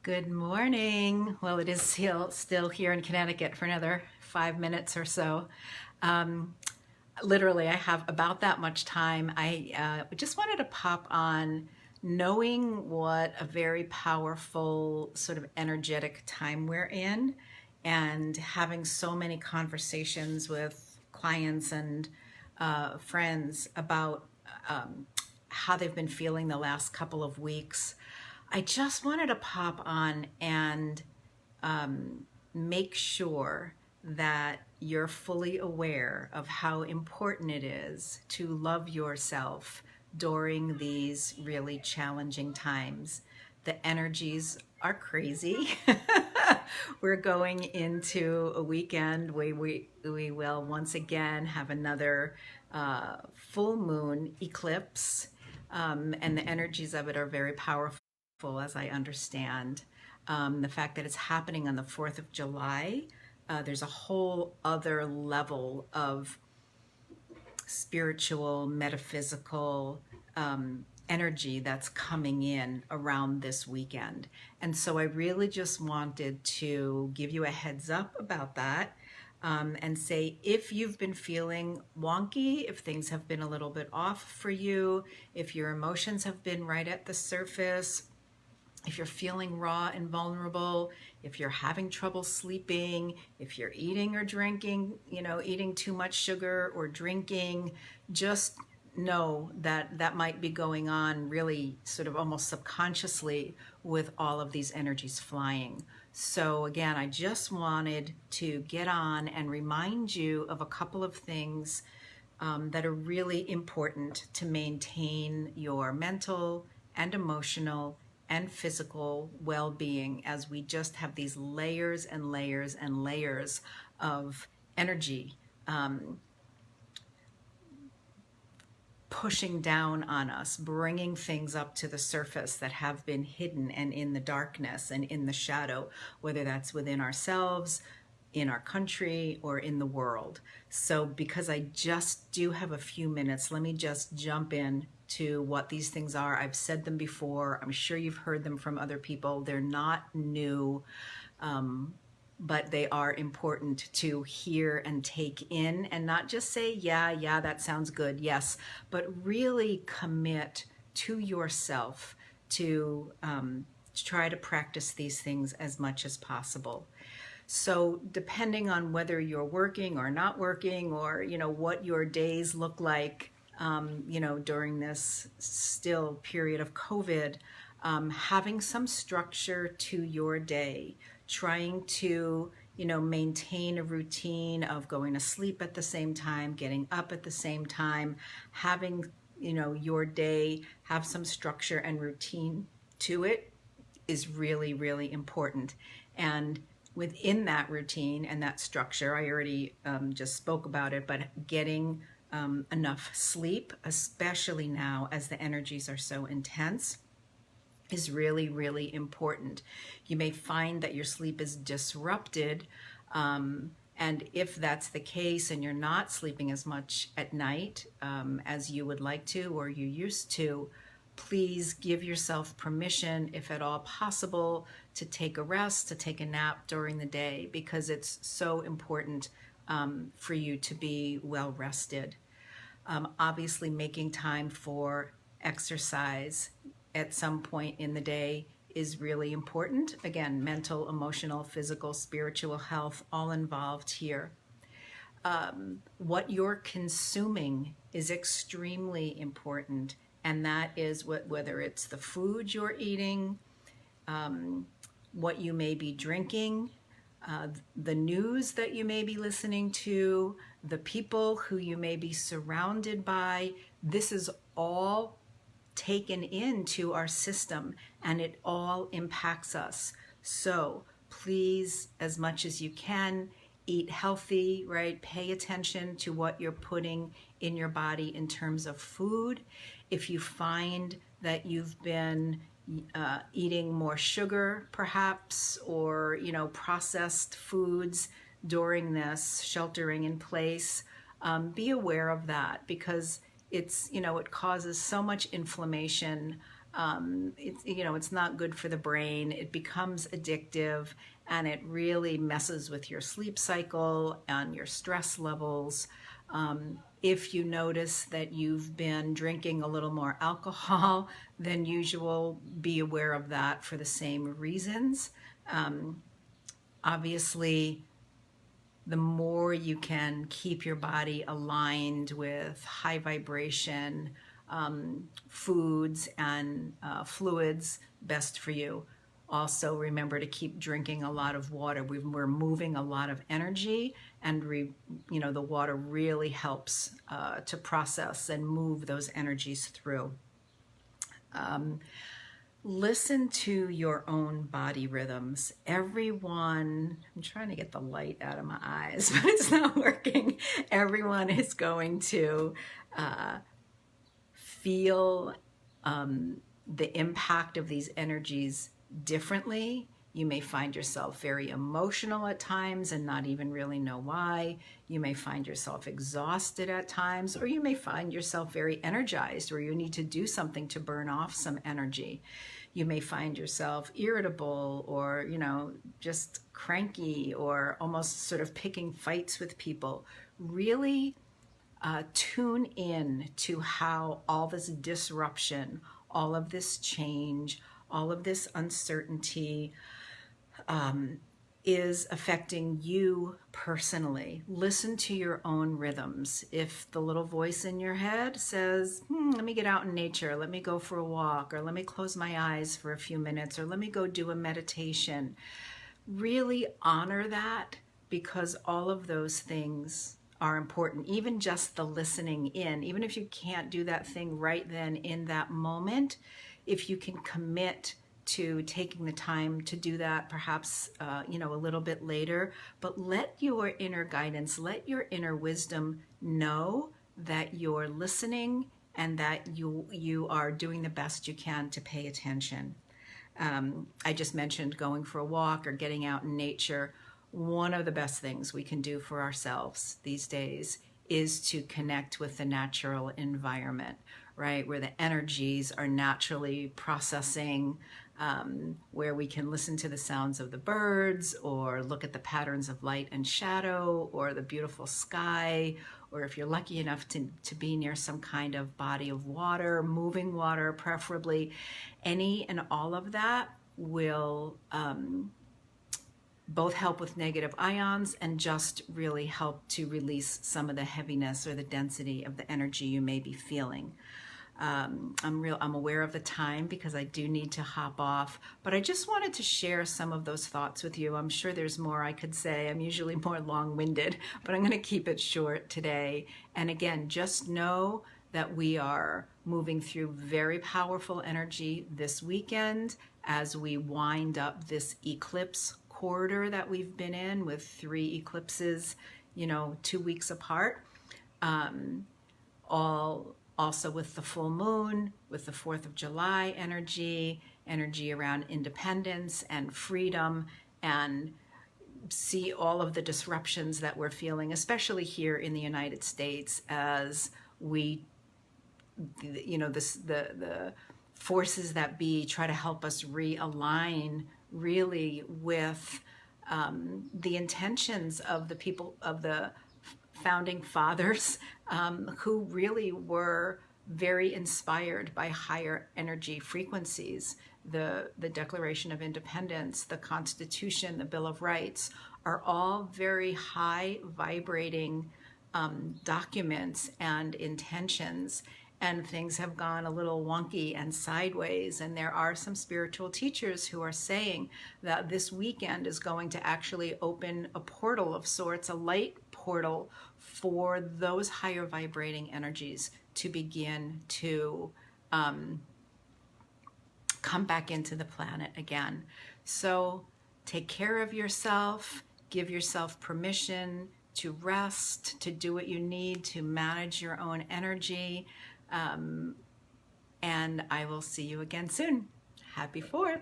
Good morning. Well, it is still here in Connecticut for another 5 minutes or so. Um, Literally, I have about that much time. I just wanted to pop on knowing what a very powerful, sort of energetic time we're in, and having so many conversations with clients and friends about how they've been feeling the last couple of weeks. I just wanted to pop on and make sure that you're fully aware of how important it is to love yourself during these really challenging times. The energies are crazy. We're going into a weekend where we will once again have another full moon eclipse, and the energies of it are very powerful, as I understand. The fact that it's happening on the 4th of July, there's a whole other level of spiritual, metaphysical energy that's coming in around this weekend. And so I really just wanted to give you a heads up about that. And say, if you've been feeling wonky, if things have been a little bit off for you, if your emotions have been right at the surface, if you're feeling raw and vulnerable, if you're having trouble sleeping, if you're eating or drinking, eating too much sugar or drinking, just know that that might be going on really sort of almost subconsciously with all of these energies flying. So again, I just wanted to get on and remind you of a couple of things that are really important to maintain your mental and emotional and physical well-being, as we just have these layers and layers and layers of energy pushing down on us, bringing things up to the surface that have been hidden and in the darkness and in the shadow, whether that's within ourselves, in our country, or in the world. So because I just do have a few minutes, let me just jump in to what these things are. I've said them before. I'm sure you've heard them from other people. They're not new, but they are important to hear and take in, and not just say, yeah, that sounds good, yes, but really commit to yourself to try to practice these things as much as possible. So depending on whether you're working or not working, or what your days look like during this still period of COVID, having some structure to your day, trying to maintain a routine of going to sleep at the same time, getting up at the same time, having your day have some structure and routine to it is really, really important. And within that routine and that structure, I already just spoke about it, but getting enough sleep, especially now as the energies are so intense, is really, really important. You may find that your sleep is disrupted, and if that's the case and you're not sleeping as much at night as you would like to or you used to, please give yourself permission, if at all possible, to take a rest, to take a nap during the day, because it's so important for you to be well rested. Obviously, making time for exercise at some point in the day is really important. Again, mental, emotional, physical, spiritual health, all involved here. What you're consuming is extremely important, and that is whether it's the food you're eating, what you may be drinking, the news that you may be listening to, the people who you may be surrounded by. This is all taken into our system, and it all impacts us. So please, as much as you can, eat healthy, right? Pay attention to what you're putting in your body in terms of food. If you find that you've been eating more sugar, perhaps, or processed foods during this sheltering in place, be aware of that, because it's it causes so much inflammation It's not good for the brain. It becomes addictive, and it really messes with your sleep cycle and your stress levels. If you notice that you've been drinking a little more alcohol than usual, be aware of that for the same reasons. Obviously, the more you can keep your body aligned with high vibration foods and fluids, best for you. Also, remember to keep drinking a lot of water. We're moving a lot of energy, and the water really helps to process and move those energies through. Listen to your own body rhythms. Everyone, I'm trying to get the light out of my eyes, but it's not working. Everyone is going to feel the impact of these energies differently. You may find yourself very emotional at times and not even really know why. You may find yourself exhausted at times, or you may find yourself very energized, where you need to do something to burn off some energy. You may find yourself irritable, or, just cranky, or almost sort of picking fights with people. Really tune in to how all this disruption, all of this change, all of this uncertainty is affecting you personally. Listen to your own rhythms. If the little voice in your head says, let me get out in nature, let me go for a walk, or let me close my eyes for a few minutes, or let me go do a meditation, really honor that, because all of those things are important. Even just the listening in, even if you can't do that thing right then in that moment, if you can commit to taking the time to do that, perhaps a little bit later, but let your inner guidance, let your inner wisdom know that you're listening and that you are doing the best you can to pay attention. I just mentioned going for a walk or getting out in nature. One of the best things we can do for ourselves these days is to connect with the natural environment, right? Where the energies are naturally processing, where we can listen to the sounds of the birds, or look at the patterns of light and shadow, or the beautiful sky, or if you're lucky enough to be near some kind of body of water, moving water preferably. Any and all of that will both help with negative ions and just really help to release some of the heaviness or the density of the energy you may be feeling. I'm aware of the time because I do need to hop off, but I just wanted to share some of those thoughts with you. I'm sure there's more I could say. I'm usually more long-winded, but I'm going to keep it short today. And again, just know that we are moving through very powerful energy this weekend as we wind up this eclipse corridor that we've been in, with 3 eclipses, 2 weeks apart. Also with the full moon, with the 4th of July energy around independence and freedom, and see all of the disruptions that we're feeling, especially here in the United States, as we, the forces that be try to help us realign really with the intentions of the people, of the founding fathers, who really were very inspired by higher energy frequencies. The Declaration of Independence, the Constitution, the Bill of Rights are all very high vibrating documents and intentions. And things have gone a little wonky and sideways. And there are some spiritual teachers who are saying that this weekend is going to actually open a portal of sorts, a light portal for those higher vibrating energies to begin to come back into the planet again. So take care of yourself, give yourself permission to rest, to do what you need to manage your own energy. And I will see you again soon. Happy 4th.